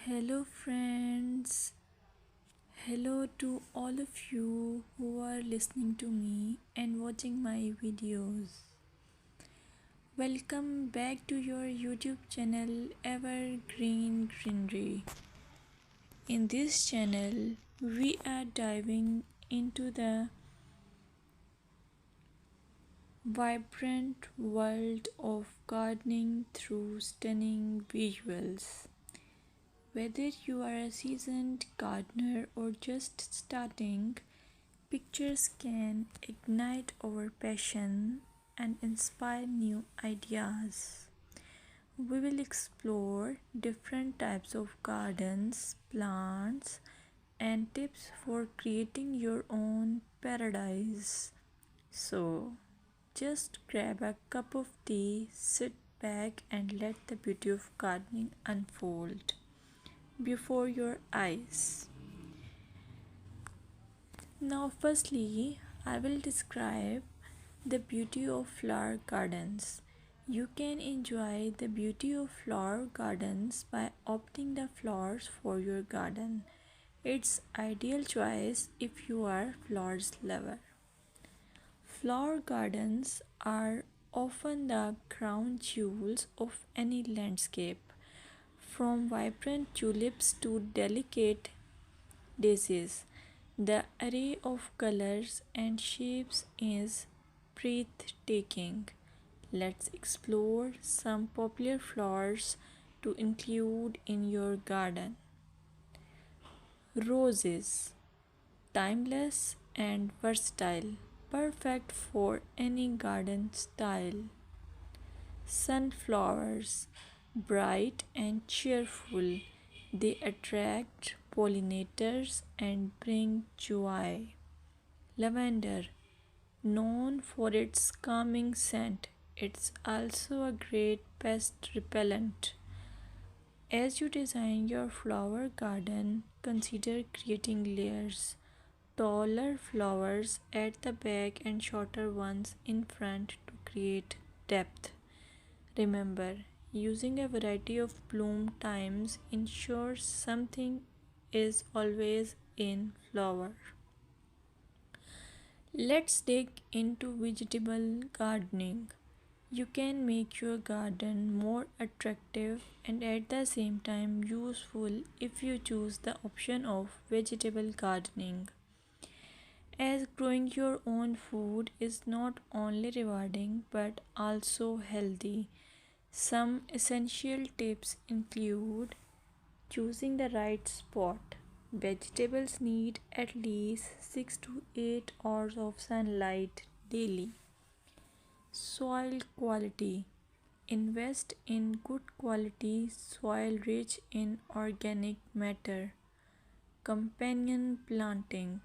Hello, friends. Hello to all of you who are listening to me and watching my videos. Welcome back to your YouTube channel Evergreen Greenery. In this channel, we are diving into the vibrant world of gardening through stunning visuals. Whether you are a seasoned gardener or just starting, pictures can ignite our passion and inspire new ideas. We will explore different types of gardens, plants, and tips for creating your own paradise. So, just grab a cup of tea, sit back, and let the beauty of gardening unfold before your eyes. Now, firstly, I will describe the beauty of flower gardens. You can enjoy the beauty of flower gardens by opting the flowers for your garden. It's ideal choice if you are flowers lover. Flower gardens are often the crown jewels of any landscape, from vibrant tulips to delicate daisies. The array of colors and shapes is breathtaking. Let's explore some popular flowers to include in your garden. Roses, timeless and versatile, perfect for any garden style. Sunflowers, bright and cheerful, they attract pollinators and bring joy. Lavender, known for its calming scent, it's also a great pest repellent. As you design your flower garden, consider creating layers. Taller flowers at the back and shorter ones in front to create depth. Remember, using a variety of bloom times ensures something is always in flower. Let's dig into vegetable gardening. You can make your garden more attractive and at the same time useful if you choose the option of vegetable gardening. As growing your own food is not only rewarding but also healthy. Some essential tips include choosing the right spot. Vegetables need at least 6 to 8 hours of sunlight daily. Soil quality. Invest in good quality soil rich in organic matter. Companion planting.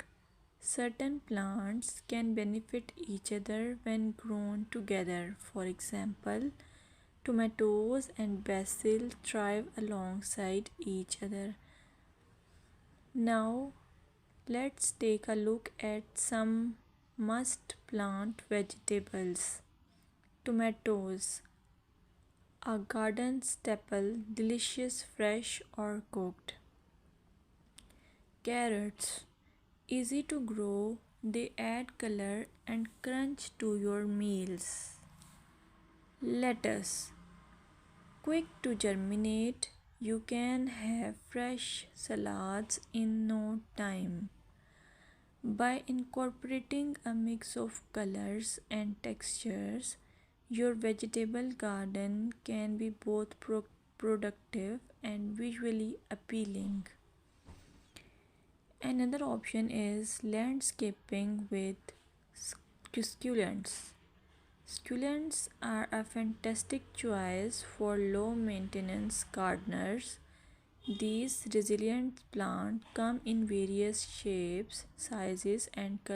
Certain plants can benefit each other when grown together. For example, tomatoes and basil thrive alongside each other. Now, let's take a look at some must plant vegetables. Tomatoes, a garden staple, delicious fresh or cooked. Carrots, easy to grow, they add color and crunch to your meals. Lettuce, quick to germinate, you can have fresh salads in no time. By incorporating a mix of colors and textures, your vegetable garden can be both productive and visually appealing. Another option is landscaping with succulents. Succulents are a fantastic choice for low maintenance gardeners. These resilient plants come in various shapes, sizes, and colors.